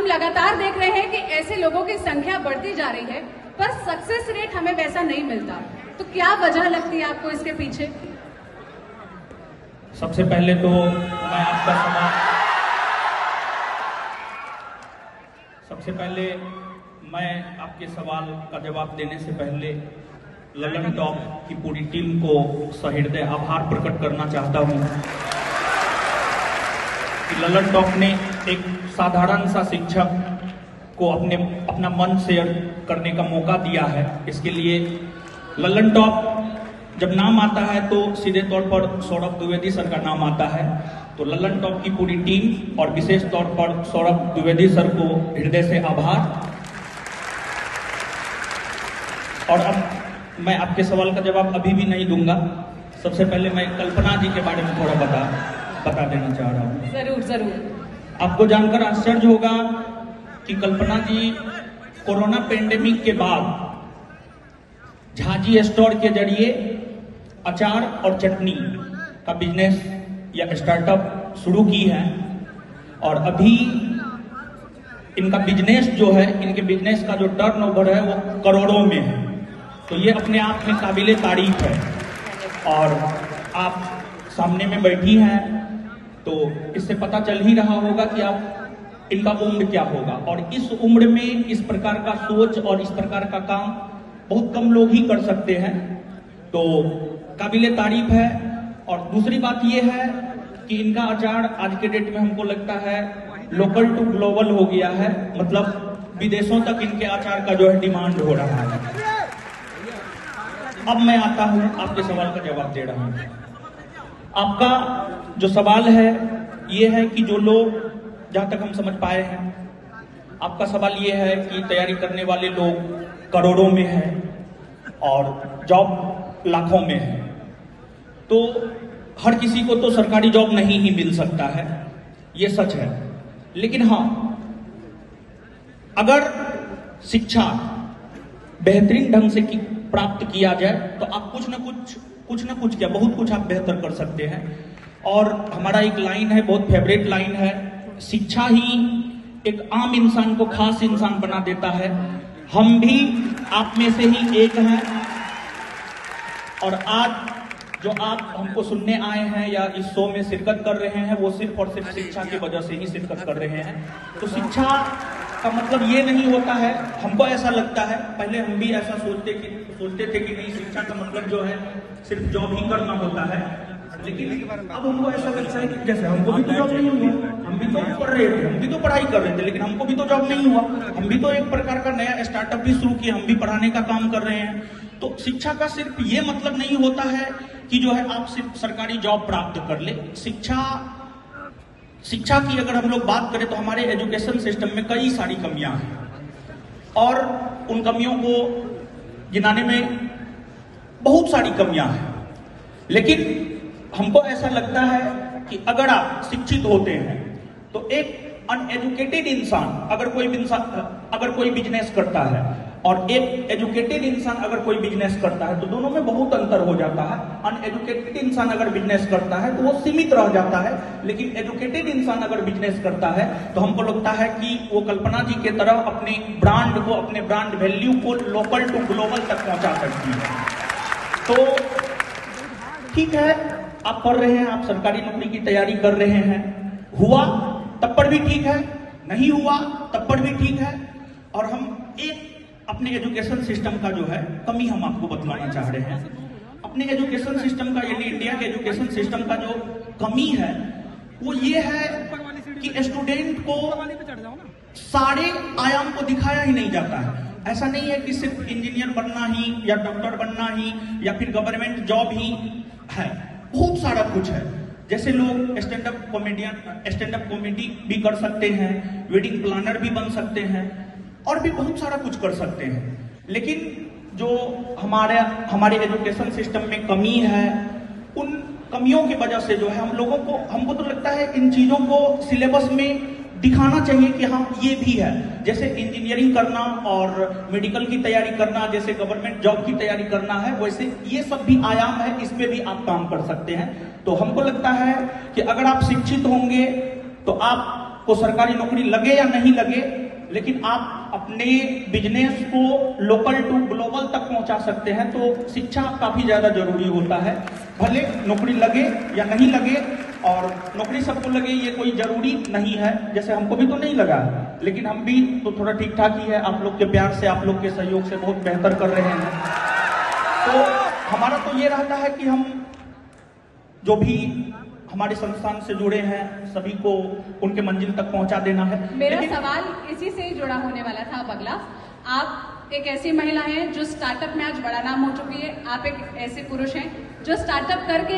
हम लगातार देख रहे हैं कि ऐसे लोगों की संख्या बढ़ती जा रही है, पर सक्सेस रेट हमें वैसा नहीं मिलता। तो क्या वजह लगती है आपको इसके पीछे? सबसे पहले तो मैं आपके सवाल का जवाब देने से पहले ललन टॉप की पूरी टीम को सहृदय आभार प्रकट करना चाहता हूं कि ललन टॉप ने एक साधारण सा शिक्षक को अपना मन शेयर करने का मौका दिया है। इसके लिए ललन टॉप जब नाम आता है तो सीधे तौर पर सौरभ द्विवेदी सर का नाम आता है। तो ललन टॉप की पूरी टीम और विशेष तौर पर सौरभ द्विवेदी सर को हृदय से आभार। और अब मैं आपके सवाल का जवाब अभी भी नहीं दूंगा। सबसे पहले मैं कल्पना जी के बारे में थोड़ा बता देना चाह रहा हूँ। जरूर जरूर। आपको जानकर आश्चर्य होगा कि कल्पना जी कोरोना पेंडेमिक के बाद झाजी स्टोर के जरिए अचार और चटनी का बिजनेस या स्टार्टअप शुरू की है और अभी इनका बिजनेस जो है, इनके बिजनेस का जो टर्नओवर है वो करोड़ों में है। तो ये अपने आप में काबिले तारीफ है। और आप सामने में बैठी हैं तो इससे पता चल ही रहा होगा कि आप इनका उम्र क्या होगा। और इस उम्र में इस प्रकार का सोच और इस प्रकार का काम बहुत कम लोग ही कर सकते हैं। तो काबिले तारीफ है। और दूसरी बात यह है कि इनका अचार आज के डेट में हमको लगता है लोकल टू ग्लोबल हो गया है। मतलब विदेशों तक इनके अचार का जो है डिमांड हो रहा है। अब मैं आता हूं आपके सवाल का जवाब दे रहा हूं। आपका जो सवाल है ये है कि जो लोग, जहां तक हम समझ पाए हैं, आपका सवाल ये है कि तैयारी करने वाले लोग करोड़ों में हैं और जॉब लाखों में है। तो हर किसी को तो सरकारी जॉब नहीं ही मिल सकता है, ये सच है। लेकिन हाँ, अगर शिक्षा बेहतरीन ढंग से प्राप्त किया जाए तो आप कुछ न कुछ क्या बहुत कुछ आप बेहतर कर सकते हैं। और हमारा एक लाइन है, बहुत फेवरेट लाइन है, शिक्षा ही एक आम इंसान को खास इंसान बना देता है। हम भी आप में से ही एक हैं। और आज जो आप हमको सुनने आए हैं या इस शो में शिरकत कर रहे हैं, वो सिर्फ और सिर्फ शिक्षा की वजह से ही शिरकत कर रहे हैं। तो शिक्षा का मतलब ये नहीं होता है, हमको ऐसा लगता है, पहले हम भी ऐसा सोचते थे कि नहीं, शिक्षा का मतलब जो है सिर्फ जॉब ही करना होता है। लेकिन अब हमको ऐसा लगता है कि जैसे हमको भी तो जॉब नहीं हुआ, हम भी तो पढ़ रहे थे, हम भी तो पढ़ाई कर रहे थे, लेकिन हमको भी तो जॉब नहीं हुआ। हम भी तो एक प्रकार का नया स्टार्टअप भी शुरू किए, हम भी पढ़ाने का काम कर रहे हैं। तो शिक्षा का सिर्फ ये मतलब नहीं होता है कि जो है आप सिर्फ सरकारी जॉब प्राप्त कर ले। शिक्षा की अगर हम लोग बात करें तो हमारे एजुकेशन सिस्टम में कई सारी कमियां हैं और उन कमियों को गिनाने में बहुत सारी कमियां हैं। लेकिन हमको ऐसा लगता है कि अगर आप शिक्षित होते हैं तो एक अनएजुकेटेड इंसान अगर कोई बिजनेस करता है और एक एजुकेटेड इंसान अगर कोई बिजनेस करता है तो दोनों में बहुत अंतर हो जाता है। अनएजुकेटेड इंसान अगर बिजनेस करता है तो वो सीमित रह जाता है, लेकिन एजुकेटेड इंसान अगर बिजनेस करता है तो हमको लगता है कि वो कल्पना जी के तरह अपने ब्रांड को, अपने ब्रांड वैल्यू को लोकल टू ग्लोबल तक पहुंचा सकती है। तो ठीक है, आप पढ़ रहे हैं, आप सरकारी नौकरी की तैयारी कर रहे हैं, हुआ तब पर भी ठीक है, नहीं हुआ तब पर भी ठीक है। और हम एक अपने एजुकेशन सिस्टम का जो है कमी हम आपको बतलाना चाह रहे हैं। अपने एजुकेशन सिस्टम का, यानी इंडिया के एजुकेशन सिस्टम का जो कमी है वो ये है कि स्टूडेंट को सारे आयाम को दिखाया ही नहीं जाता है। ऐसा नहीं है कि सिर्फ इंजीनियर बनना ही या डॉक्टर बनना ही या फिर गवर्नमेंट जॉब ही है, बहुत सारा कुछ है। जैसे लोग स्टैंड अप कॉमेडी भी कर सकते हैं, वेडिंग प्लानर भी बन सकते हैं और भी बहुत सारा कुछ कर सकते हैं। लेकिन जो हमारे एजुकेशन सिस्टम में कमी है, उन कमियों की वजह से जो है हमको तो लगता है इन चीजों को सिलेबस में दिखाना चाहिए कि हाँ ये भी है। जैसे इंजीनियरिंग करना और मेडिकल की तैयारी करना, जैसे गवर्नमेंट जॉब की तैयारी करना है, वैसे ये सब भी आयाम है, इस पे भी आप काम कर सकते हैं। तो हमको लगता है कि अगर आप शिक्षित होंगे तो आप को सरकारी नौकरी लगे या नहीं लगे, लेकिन आप अपने बिजनेस को लोकल टू ग्लोबल तक पहुंचा सकते हैं, तो शिक्षा काफी ज्यादा जरूरी होता है। भले नौकरी लगे या नहीं लगे, और नौकरी सबको लगे ये कोई जरूरी नहीं है, जैसे हमको भी तो नहीं लगा, लेकिन हम भी तो थोड़ा ठीक ठाक ही है। आप लोग के प्यार से, आप लोग के सहयोग से बहुत बेहतर कर रहे हैं। तो हमारा तो ये रहता है कि हम जो भी हमारे संस्थान से जुड़े हैं सभी को उनके मंजिल तक पहुंचा देना है। मेरा सवाल इसी से ही जुड़ा होने वाला था अगला। आप एक ऐसी महिला हैं जो स्टार्टअप में आज बड़ा नाम हो चुकी है, आप एक ऐसे पुरुष हैं जो स्टार्टअप करके